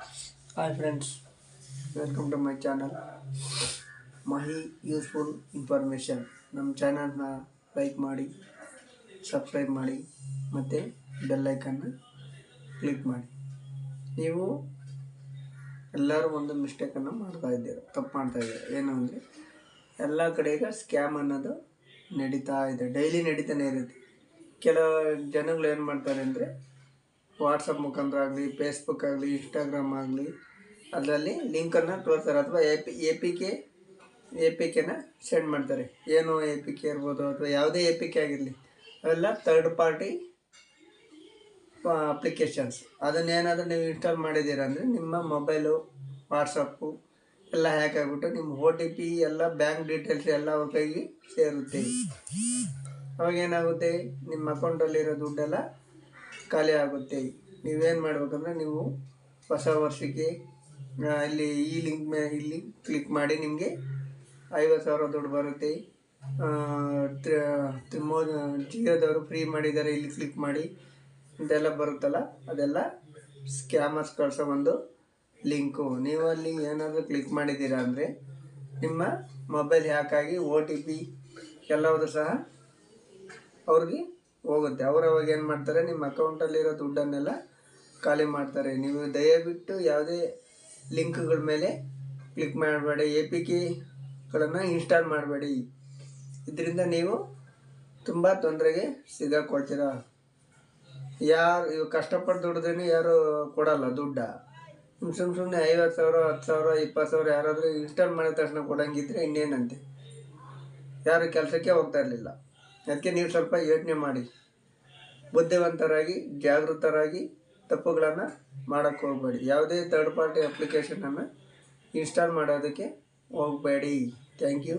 Hi friends, welcome to my channel. Mahi useful information ನಮ್ಮ ಚಾನಲ್ನ like ಮಾಡಿ subscribe ಮಾಡಿ ಮತ್ತು ಬೆಲ್ಲೈಕನ್ನ ಕ್ಲಿಕ್ ಮಾಡಿ. ನೀವು ಎಲ್ಲರೂ ಒಂದು ಮಿಸ್ಟೇಕನ್ನು ತಪ್ಪು ಮಾಡ್ತಾ ಇದ್ದೀರ. ಏನು ಅಂದರೆ ಎಲ್ಲ ಕಡೆ ಈಗ ಸ್ಕ್ಯಾಮ್ ಅನ್ನೋದು ನಡೀತಾ ಇದೆ, ಡೈಲಿ ನಡೀತಾನೆ ಇರುತ್ತೆ. ಕೆಲವು ಜನಗಳು ಏನು ಮಾಡ್ತಾರೆ ಅಂದರೆ ವಾಟ್ಸಪ್ ಮುಖಾಂತರ ಆಗಲಿ, ಫೇಸ್ಬುಕ್ ಆಗಲಿ, ಇನ್ಸ್ಟಾಗ್ರಾಮ್ ಆಗಲಿ ಅದರಲ್ಲಿ ಲಿಂಕನ್ನು ತೋರಿಸ್ತಾರೆ ಅಥವಾ ಎ ಪಿ ಕೆನ ಸೆಂಡ್ ಮಾಡ್ತಾರೆ. ಏನು ಎ ಪಿ ಕೆ ಇರ್ಬೋದು ಅಥವಾ ಯಾವುದೇ ಎ ಪಿ ಕೆ ಆಗಿರಲಿ, ಅವೆಲ್ಲ ಥರ್ಡ್ ಪಾರ್ಟಿ ಅಪ್ಲಿಕೇಶನ್ಸ್. ಅದನ್ನೇನಾದರೂ ನೀವು ಇನ್ಸ್ಟಾಲ್ ಮಾಡಿದ್ದೀರ ಅಂದರೆ ನಿಮ್ಮ ಮೊಬೈಲು, ವಾಟ್ಸಪ್ಪು ಎಲ್ಲ ಹ್ಯಾಕ್ ಆಗಿಬಿಟ್ಟು ನಿಮ್ಮ OTP ಎಲ್ಲ ಬ್ಯಾಂಕ್ ಡೀಟೇಲ್ಸ್ ಎಲ್ಲ ಅವ್ರ ಕೈಗೆ ಸೇರುತ್ತೆ. ಅವಾಗೇನಾಗುತ್ತೆ, ನಿಮ್ಮ ಅಕೌಂಟಲ್ಲಿರೋ ದುಡ್ಡೆಲ್ಲ ಖಾಲಿ ಆಗುತ್ತೆ. ನೀವೇನು ಮಾಡಬೇಕಂದ್ರೆ, ನೀವು ಹೊಸ ವರ್ಷಕ್ಕೆ ಇಲ್ಲಿ ಈ ಇಲ್ಲಿ ಕ್ಲಿಕ್ ಮಾಡಿ ನಿಮಗೆ 50,000 ದುಡ್ಡು ಬರುತ್ತೆ. ಜಿಯೋದವರು ಫ್ರೀ ಮಾಡಿದ್ದಾರೆ, ಇಲ್ಲಿ ಕ್ಲಿಕ್ ಮಾಡಿ ಇದೆಲ್ಲ ಬರುತ್ತಲ್ಲ, ಅದೆಲ್ಲ ಸ್ಕ್ಯಾಮರ್ಸ್ ಕಳಿಸೋ ಒಂದು ಲಿಂಕು. ನೀವು ಅಲ್ಲಿ ಏನಾದರೂ ಕ್ಲಿಕ್ ಮಾಡಿದ್ದೀರಾ ಅಂದರೆ ನಿಮ್ಮ ಮೊಬೈಲ್ ಹ್ಯಾಕಾಗಿ OTP ಎಲ್ಲವುದು ಸಹ ಅವ್ರಿಗೆ ಹೋಗುತ್ತೆ. ಅವಾಗ ಏನು ಮಾಡ್ತಾರೆ, ನಿಮ್ಮ ಅಕೌಂಟಲ್ಲಿರೋ ದುಡ್ಡನ್ನೆಲ್ಲ ಖಾಲಿ ಮಾಡ್ತಾರೆ. ನೀವು ದಯವಿಟ್ಟು ಯಾವುದೇ ಲಿಂಕ್ಗಳ ಮೇಲೆ ಕ್ಲಿಕ್ ಮಾಡಬೇಡಿ, APKಗಳನ್ನು ಇನ್ಸ್ಟಾಲ್ ಮಾಡಬೇಡಿ. ಇದರಿಂದ ನೀವು ತುಂಬ ತೊಂದರೆಗೆ ಸಿಗಾಕೊಳ್ತೀರ. ಇವಾಗ ಕಷ್ಟಪಟ್ಟು ದುಡಿದ್ರೂ ಯಾರು ಕೊಡಲ್ಲ ದುಡ್ಡ. ಸುಮ್ಮನೆ 50,000, 10,000, 20,000 ಯಾರಾದರೂ ಇನ್ಸ್ಟಾಲ್ ಮಾಡಿದ ತಕ್ಷಣ ಕೊಡೋಂಗಿದ್ರೆ ಇನ್ನೇನಂತೆ, ಯಾರು ಕೆಲಸಕ್ಕೆ ಹೋಗ್ತಾ ಇರಲಿಲ್ಲ. ಅದಕ್ಕೆ ನೀವು ಸ್ವಲ್ಪ ಯೋಚನೆ ಮಾಡಿ, ಬುದ್ಧಿವಂತರಾಗಿ ಜಾಗೃತರಾಗಿ ತಪ್ಪುಗಳನ್ನು ಮಾಡೋಕ್ಕೆ ಹೋಗಬೇಡಿ. ಯಾವುದೇ ಥರ್ಡ್ ಪಾರ್ಟಿ ಅಪ್ಲಿಕೇಶನನ್ನು ಇನ್ಸ್ಟಾಲ್ ಮಾಡೋದಕ್ಕೆ ಹೋಗಬೇಡಿ. Thank you.